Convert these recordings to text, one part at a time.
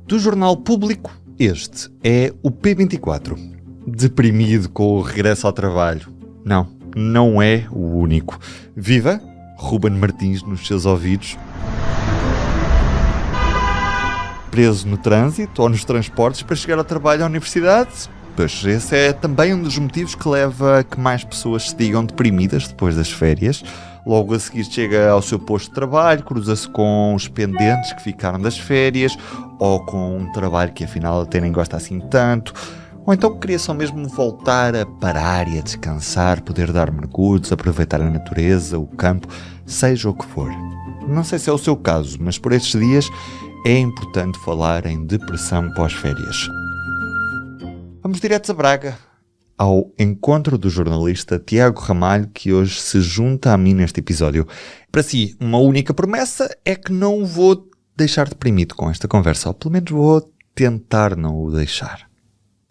Do Jornal Público, este é o P24. Deprimido com o regresso ao trabalho. Não é o único. Viva Ruben Martins nos seus ouvidos. Preso no trânsito ou nos transportes para chegar ao trabalho à universidade? Pois esse é também um dos motivos que leva a que mais pessoas se digam deprimidas depois das férias. Logo a seguir chega ao seu posto de trabalho, cruza-se com os pendentes que ficaram das férias, ou com um trabalho que afinal até nem gosta assim tanto, ou então queria só mesmo voltar a parar e a descansar, poder dar mergulhos, aproveitar a natureza, o campo, seja o que for. Não sei se é o seu caso, mas por estes dias é importante falar em depressão pós-férias. Vamos diretos a Braga, ao encontro do jornalista Tiago Ramalho, que hoje se junta a mim neste episódio. Para si, uma única promessa é que não o vou deixar deprimido com esta conversa, ou pelo menos vou tentar não o deixar.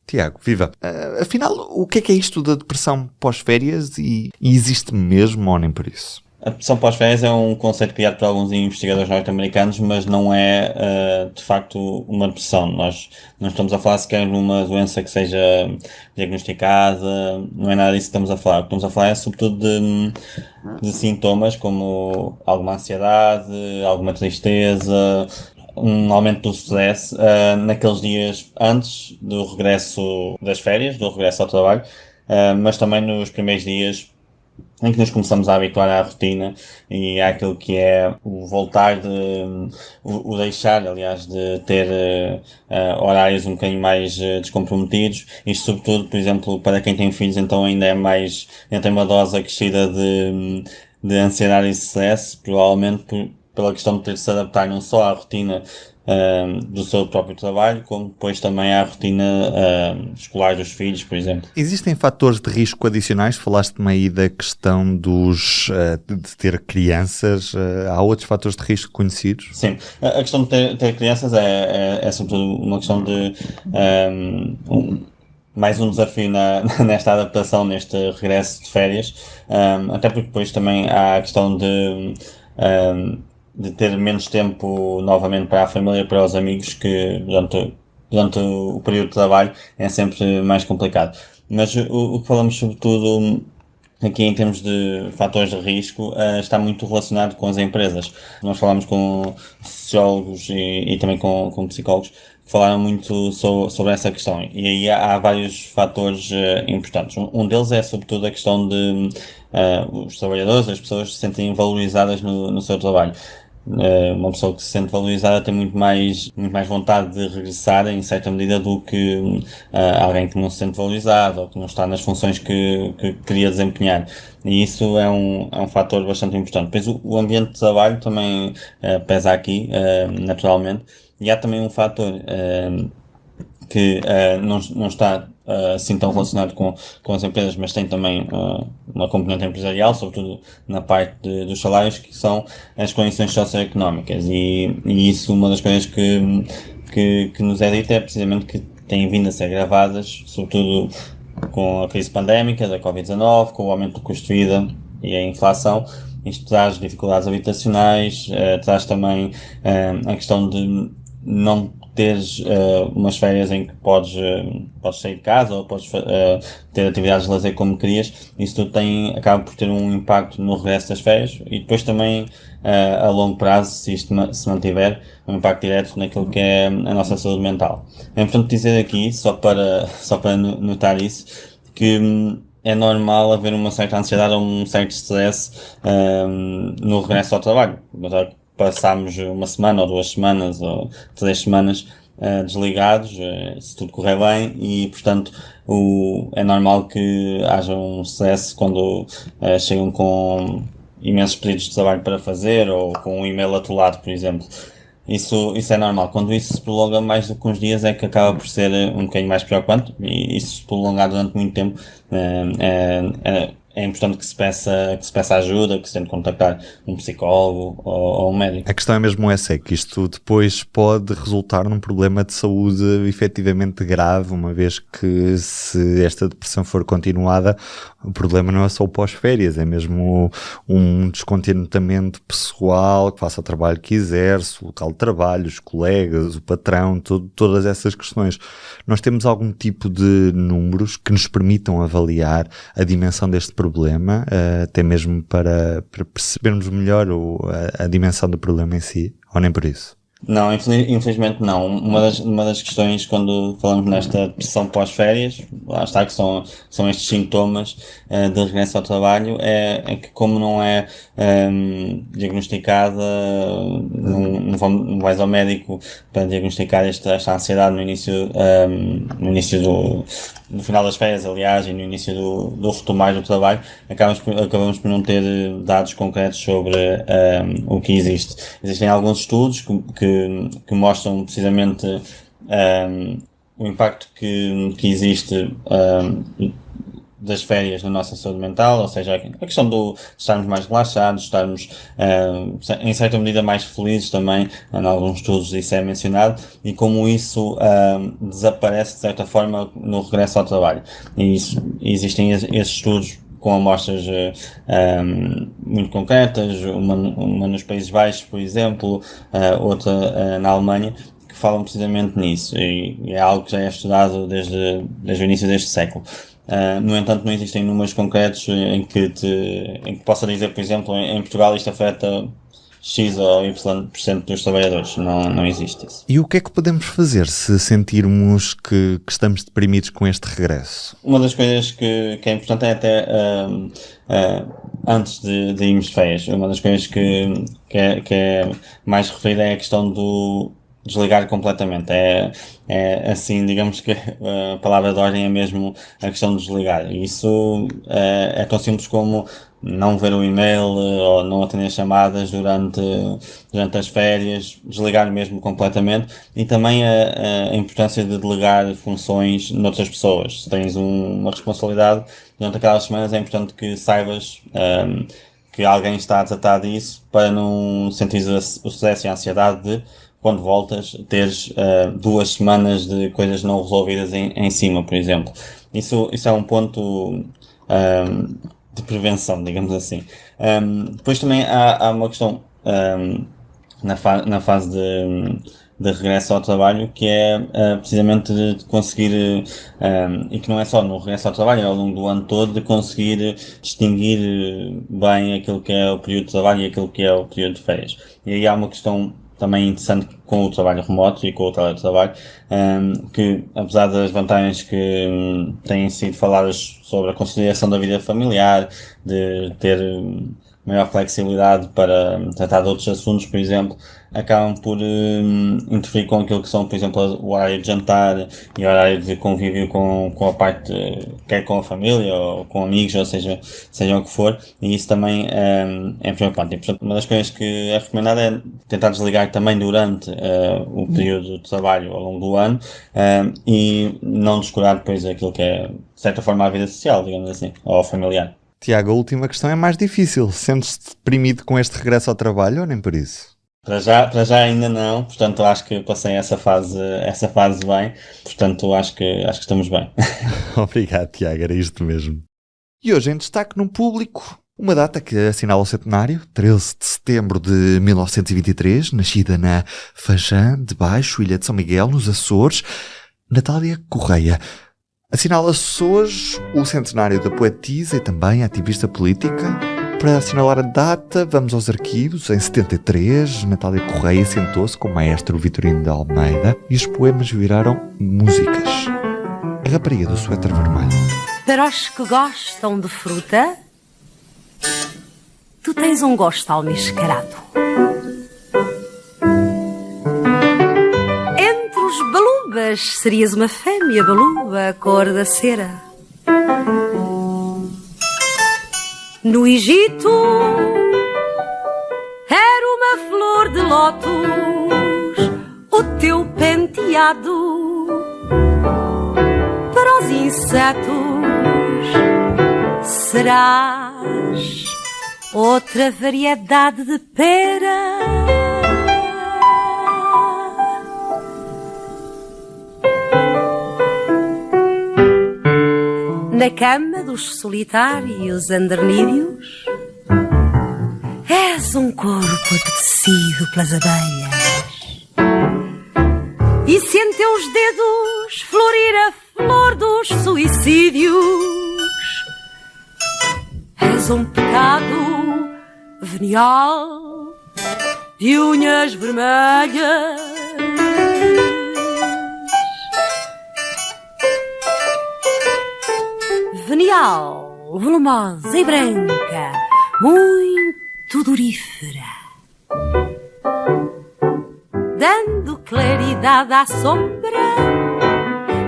Tiago, viva! Afinal, o que é isto da depressão pós-férias e existe mesmo ou nem por isso? A depressão pós-férias é um conceito criado por alguns investigadores norte-americanos, mas não é, de facto, uma depressão. Nós não estamos a falar sequer de uma doença que seja diagnosticada, não é nada disso que estamos a falar. O que estamos a falar é, sobretudo, de sintomas como alguma ansiedade, alguma tristeza, um aumento do stress naqueles dias antes do regresso das férias, do regresso ao trabalho, mas também nos primeiros dias em que nos começamos a habituar à rotina e àquilo que é o voltar o deixar, aliás, de ter horários um bocadinho mais descomprometidos. Isto, sobretudo, por exemplo, para quem tem filhos, então ainda tem uma dose acrescida de ansiedade e stress, provavelmente pela questão de ter de se adaptar não só à rotina do seu próprio trabalho, como depois também à rotina escolar dos filhos, por exemplo. Existem fatores de risco adicionais? Falaste-me aí da questão de ter crianças. Há outros fatores de risco conhecidos? Sim, a questão de ter crianças é sobretudo uma questão de mais um desafio nesta adaptação, neste regresso de férias, até porque depois também há a questão de ter menos tempo novamente para a família, para os amigos, que durante o período de trabalho é sempre mais complicado. Mas o que falamos sobretudo aqui em termos de fatores de risco está muito relacionado com as empresas. Nós falamos com sociólogos e também com psicólogos que falaram muito sobre essa questão, e aí há vários fatores importantes. Um deles é sobretudo a questão de os trabalhadores, as pessoas se sentem valorizadas no seu trabalho. Uma pessoa que se sente valorizada tem muito mais vontade de regressar em certa medida do que alguém que não se sente valorizado ou que não está nas funções que queria desempenhar, e isso é um fator bastante importante. Depois o ambiente de trabalho também pesa aqui, naturalmente, e há também um fator que não está assim tão relacionado com as empresas, mas tem também uma componente empresarial, sobretudo na parte dos salários, que são as condições socioeconómicas, e isso, uma das coisas que nos é dito é precisamente que têm vindo a ser agravadas, sobretudo com a crise pandémica da Covid-19, com o aumento do custo de vida e a inflação. Isto traz dificuldades habitacionais, traz também a questão de não teres umas férias em que podes sair de casa ou podes ter atividades de lazer como querias. Isso tudo acaba por ter um impacto no regresso das férias, e depois também a longo prazo, se isto se mantiver, um impacto direto naquilo que é a nossa saúde mental. É importante dizer aqui, só para notar isso, que é normal haver uma certa ansiedade ou um certo stress no regresso ao trabalho. Passámos uma semana ou 2 semanas ou 3 semanas desligados, se tudo correr bem, e portanto é normal que haja um stress quando chegam com imensos pedidos de trabalho para fazer ou com um e-mail atolado, por exemplo. Isso é normal. Quando isso se prolonga mais do que uns dias é que acaba por ser um bocadinho mais preocupante, e isso se prolongar durante muito tempo é importante que se peça ajuda, que se tente contactar um psicólogo ou um médico. A questão é mesmo essa, é que isto depois pode resultar num problema de saúde efetivamente grave, uma vez que se esta depressão for continuada, o problema não é só o pós-férias, é mesmo um descontentamento pessoal, que faça o trabalho que exerce, o local de trabalho, os colegas, o patrão, todas essas questões. Nós temos algum tipo de números que nos permitam avaliar a dimensão deste problema, até mesmo para percebermos melhor a dimensão do problema em si, ou nem por isso? Não, infelizmente não. Uma das questões quando falamos nesta depressão pós-férias, lá está que são estes sintomas de regresso ao trabalho, é que como não é diagnosticada, não vais ao médico para diagnosticar esta ansiedade no início no final das férias, aliás, e no início do retomar do trabalho, acabamos por não ter dados concretos sobre o que existe. Existem alguns estudos que mostram precisamente o impacto que existe das férias na nossa saúde mental, ou seja, a questão de estarmos mais relaxados, estarmos em certa medida mais felizes também, em alguns estudos isso é mencionado, e como isso desaparece de certa forma no regresso ao trabalho. E existem esses estudos com amostras muito concretas, uma nos Países Baixos, por exemplo, outra na Alemanha, que falam precisamente nisso, e é algo que já é estudado desde o início deste século. No entanto, não existem números concretos em que possa dizer, por exemplo, em Portugal isto afeta X ou Y% dos trabalhadores. Não existe isso. E o que é que podemos fazer se sentirmos que estamos deprimidos com este regresso? Uma das coisas que é importante é até antes de irmos de férias, uma das coisas que é mais referida é a questão do desligar completamente. É assim, digamos que a palavra de ordem é mesmo a questão de desligar. Isso é tão simples como não ver o e-mail ou não atender chamadas durante as férias, desligar mesmo completamente, e também a importância de delegar funções noutras pessoas. Se tens uma responsabilidade durante aquelas semanas, é importante que saibas que alguém está a tratar disso para não sentir o stress e a ansiedade de, quando voltas, teres 2 semanas de coisas não resolvidas em cima, por exemplo. Isso é um ponto de prevenção, digamos assim. Depois também há uma questão na fase de regresso ao trabalho, que é precisamente de conseguir, e que não é só no regresso ao trabalho, é ao longo do ano todo, de conseguir distinguir bem aquilo que é o período de trabalho e aquilo que é o período de férias. E aí há uma questão também interessante com o trabalho remoto e com o teletrabalho, que apesar das vantagens que têm sido faladas sobre a conciliação da vida familiar, de ter maior flexibilidade para tratar de outros assuntos, por exemplo, acabam por interferir com aquilo que são, por exemplo, o horário de jantar e o horário de convívio com a parte, quer com a família ou com amigos, ou seja o que for, e isso também é preocupante. E, portanto, uma das coisas que é recomendada é tentar desligar também durante o período de trabalho ao longo do ano e não descurar depois aquilo que é, de certa forma, a vida social, digamos assim, ou familiar. Tiago, a última questão é mais difícil. Sentes-te deprimido com este regresso ao trabalho ou nem por isso? Para já ainda não, portanto acho que passei essa fase bem, portanto acho que estamos bem. Obrigado, Tiago, era isto mesmo. E hoje em destaque no público, uma data que assinala o centenário, 13 de setembro de 1923, nascida na Fajã de Baixo, Ilha de São Miguel, nos Açores, Natália Correia. Assinala-se hoje o centenário da poetisa e também ativista política. Para assinalar a data, vamos aos arquivos. Em 73, Natália Correia sentou-se com o maestro Vitorino de Almeida e os poemas viraram músicas. A rapariga do suéter vermelho. Para os que gostam de fruta, tu tens um gosto almiscarado. Entre os balubas, serias uma fêmea baluba, cor da cera. No Egito, era uma flor de lótus, o teu penteado. Para os insetos, Serás outra variedade de pera. Na cama dos solitários andernídeos, és um corpo apetecido pelas abelhas. E se em teus dedos florir a flor dos suicídios, és um pecado venial de unhas vermelhas. Venial, volumosa e branca, muito durífera, dando claridade à sombra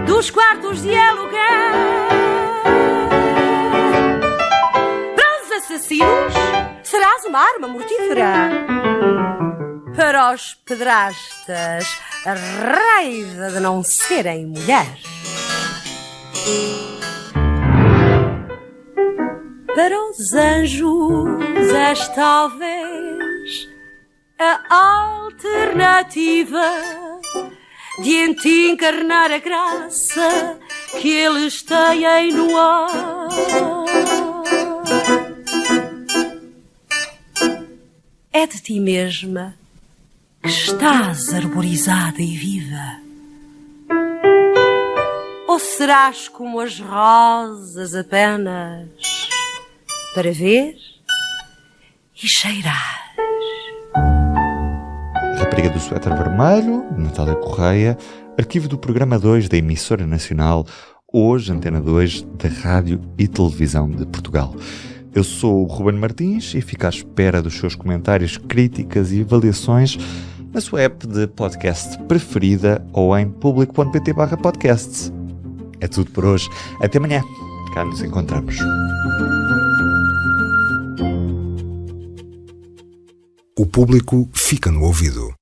dos quartos de aluguel. Para os assassinos serás uma arma mortífera. Para os pedrastas, a raiva de não serem mulheres. Para os anjos és talvez a alternativa de em ti encarnar a graça que eles têm no ar. É de ti mesma que estás arborizada e viva. Ou serás como as rosas apenas para ver e cheirar? Rapariga do Suéter Vermelho, Natália Correia, arquivo do programa 2 da emissora nacional, hoje Antena 2 da Rádio e Televisão de Portugal. Eu sou o Ruben Martins e fico à espera dos seus comentários, críticas e avaliações na sua app de podcast preferida ou em público.pt/podcasts. É tudo por hoje. Até amanhã. Cá nos encontramos. O público fica no ouvido.